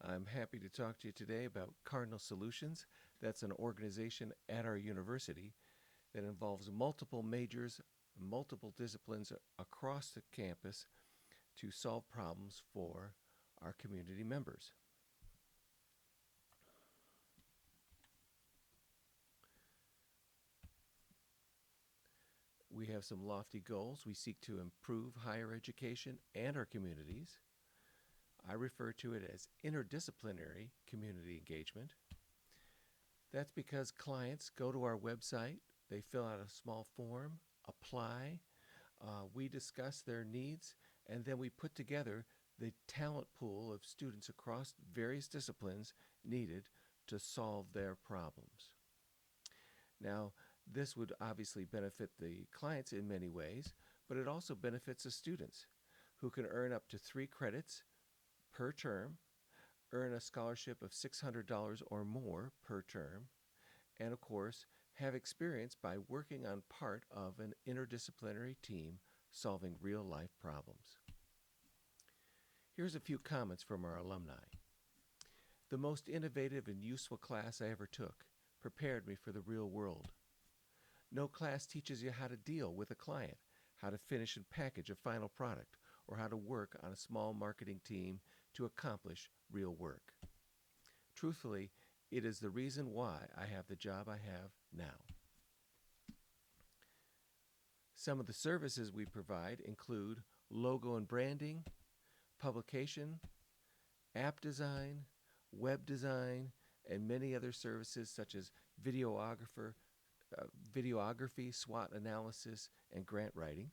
I'm happy to talk to you today about Cardinal Solutions. That's an organization at our university that involves multiple majors, multiple disciplines across the campus to solve problems for our community members. We have some lofty goals. We seek to improve higher education and our communities. I refer to it as interdisciplinary community engagement. That's because clients go to our website, they fill out a small form, apply, we discuss their needs, and then we put together the talent pool of students across various disciplines needed to solve their problems. Now, this would obviously benefit the clients in many ways, but it also benefits the students who can earn up to 3 credits per term, earn a scholarship of $600 or more per term, and of course, have experience by working on part of an interdisciplinary team solving real life problems. Here's a few comments from our alumni. The most innovative and useful class I ever took prepared me for the real world. No class teaches you how to deal with a client, how to finish and package a final product, or how to work on a small marketing team to accomplish real work. Truthfully, it is the reason why I have the job I have now. Some of the services we provide include logo and branding, publication, app design, web design, and many other services such as videography, SWOT analysis, and grant writing.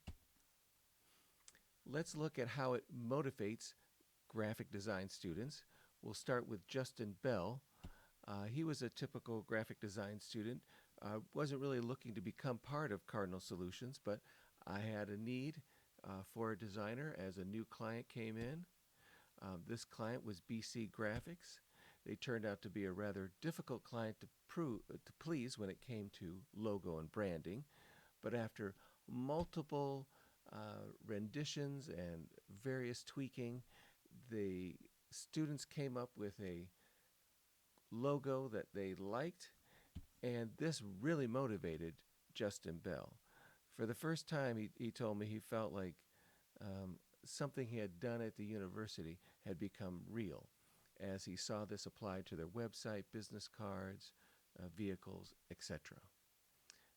Let's look at how it motivates graphic design students. We'll start with Justin Bell. He was a typical graphic design student, wasn't really looking to become part of Cardinal Solutions, but I had a need for a designer as a new client came in. This client was BC Graphics. They turned out to be a rather difficult client to please when it came to logo and branding, but after multiple renditions and various tweaking, the students came up with a logo that they liked, and this really motivated Justin Bell. For the first time, he told me he felt like something he had done at the university had become real as he saw this applied to their website, business cards, vehicles, etc.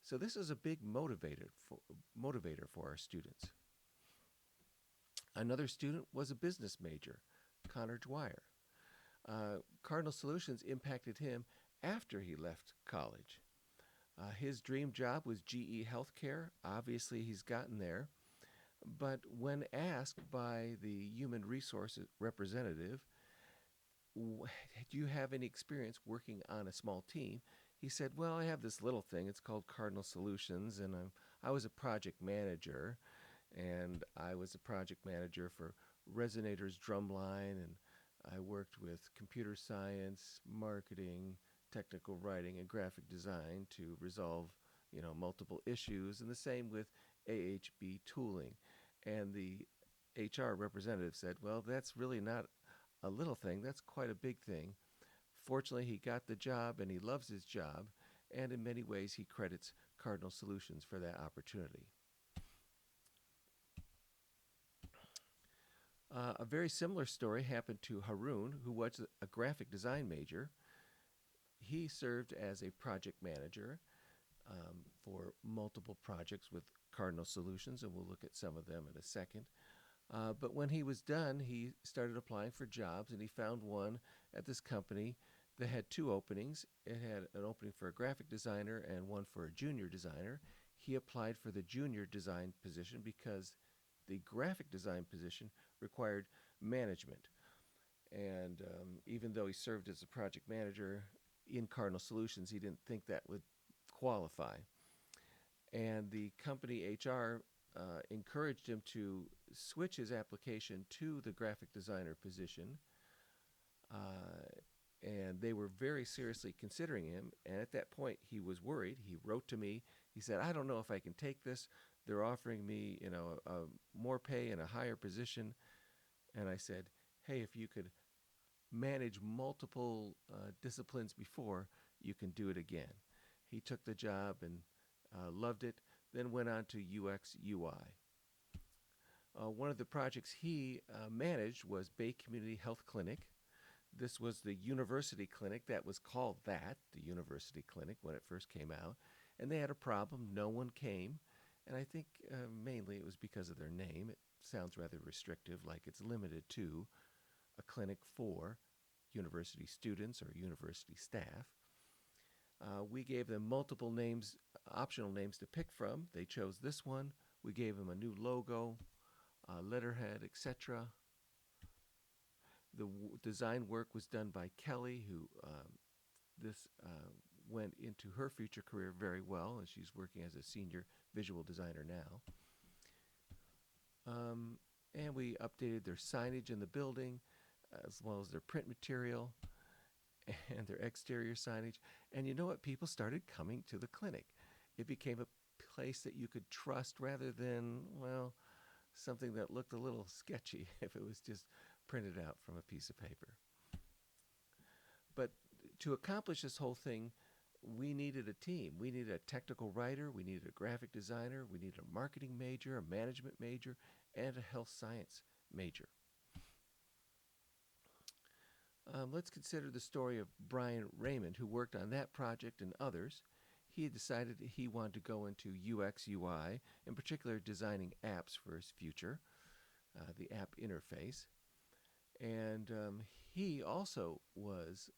So this is a big motivator for our students. Another student was a business major, Connor Dwyer. Cardinal Solutions impacted him after he left college. His dream job was GE Healthcare. Obviously, he's gotten there. But when asked by the human resources representative, do you have any experience working on a small team? He said, well, I have this little thing. It's called Cardinal Solutions, and I was a project manager, and I was a project manager for Resonator's Drumline, and I worked with computer science, marketing, technical writing, and graphic design to resolve, multiple issues, and the same with AHB tooling. And the HR representative said, well, that's really not a little thing, that's quite a big thing. Fortunately, he got the job and he loves his job, and in many ways he credits Cardinal Solutions for that opportunity. A very similar story happened to Haroon, who was a graphic design major. He served as a project manager for multiple projects with Cardinal Solutions, and we'll look at some of them in a second. But when he was done, he started applying for jobs, and he found one at this company that had 2 openings. It had an opening for a graphic designer and one for a junior designer. He applied for the junior design position because the graphic design position required management. And even though he served as a project manager in Cardinal Solutions, he didn't think that would qualify. And the company HR encouraged him to switch his application to the graphic designer position. And they were very seriously considering him. And at that point, he was worried. He wrote to me. He said, I don't know if I can take this. They're offering me, more pay and a higher position. And I said, hey, if you could manage multiple disciplines before, you can do it again. He took the job and loved it, then went on to UX UI. One of the projects he managed was Bay Community Health Clinic. This was the university clinic that was called that, the university clinic, when it first came out. And they had a problem. No one came. And I think mainly it was because of their name. It sounds rather restrictive, like it's limited to a clinic for university students or university staff. We gave them multiple names, optional names to pick from. They chose this one. We gave them a new logo, letterhead, etc. The design work was done by Kelly, who this went into her future career very well, and she's working as a senior visual designer now. And we updated their signage in the building, as well as their print material and their exterior signage. And you know what? People started coming to the clinic. It became a place that you could trust rather than, well, something that looked a little sketchy if it was just printed out from a piece of paper. But to accomplish this whole thing, we needed a team. We needed a technical writer, we needed a graphic designer, we needed a marketing major, a management major, and a health science major. Let's consider the story of Brian Raymond, who worked on that project and others. He had decided that he wanted to go into UX, UI, in particular designing apps for his future, the app interface. And he also was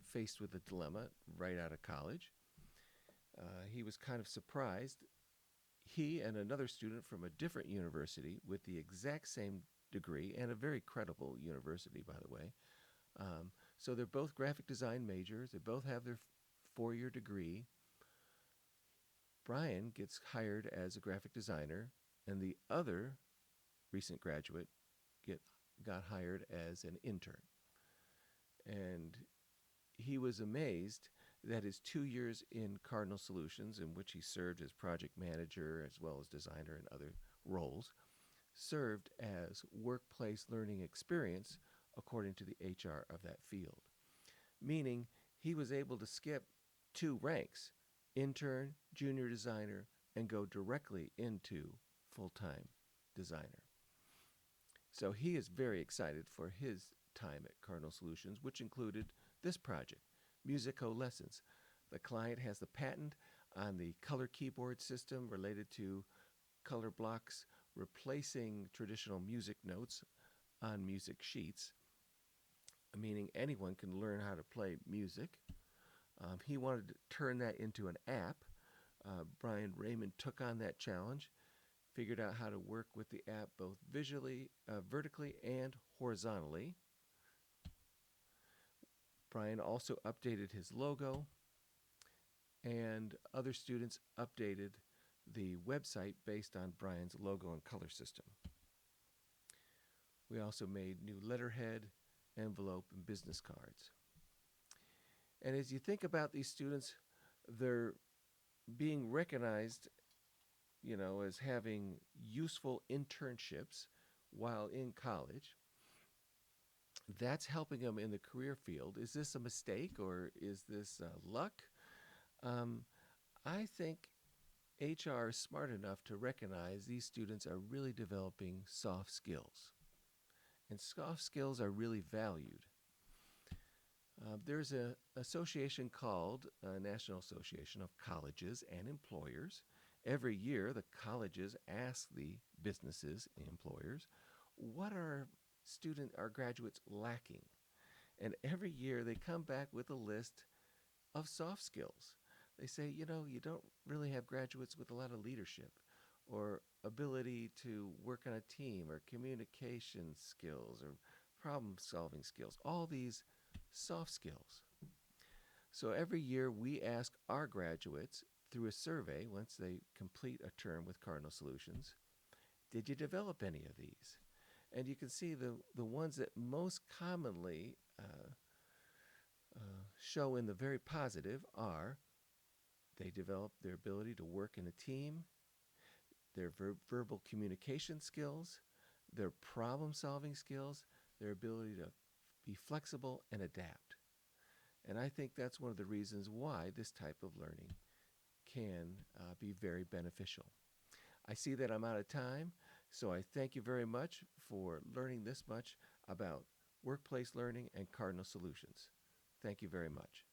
faced with a dilemma right out of college. He was kind of surprised. He and another student from a different university with the exact same degree, and a very credible university, by the way. So they're both graphic design majors. They both have their four-year degree. Brian gets hired as a graphic designer, and the other recent graduate got hired as an intern. And he was amazed that his 2 years in Cardinal Solutions, in which he served as project manager as well as designer and other roles, served as workplace learning experience according to the HR of that field. Meaning he was able to skip 2 ranks, intern, junior designer, and go directly into full-time designer. So he is very excited for his time at Cardinal Solutions, which included this project, Musico Lessons. The client has the patent on the color keyboard system related to color blocks, replacing traditional music notes on music sheets, meaning anyone can learn how to play music. He wanted to turn that into an app. Brian Raymond took on that challenge, figured out how to work with the app both visually, vertically, and horizontally. Brian also updated his logo, and other students updated the website based on Brian's logo and color system. We also made new letterhead, envelope, and business cards. And as you think about these students, they're being recognized, as having useful internships while in college. That's helping them in the career field. Is this a mistake or is this luck? I think HR is smart enough to recognize these students are really developing soft skills. And soft skills are really valued. There's an association called National Association of Colleges and Employers. Every year, the colleges ask the businesses and employers, what are our graduates lacking? And every year, they come back with a list of soft skills. They say, you don't really have graduates with a lot of leadership or ability to work on a team or communication skills or problem-solving skills, all these soft skills. So every year we ask our graduates through a survey, once they complete a term with Cardinal Solutions, did you develop any of these? And you can see the ones that most commonly show in the very positive are they develop their ability to work in a team, their verbal communication skills, their problem-solving skills, their ability to be flexible, and adapt. And I think that's one of the reasons why this type of learning can be very beneficial. I see that I'm out of time, so I thank you very much for learning this much about workplace learning and Cardinal solutions. Thank you very much.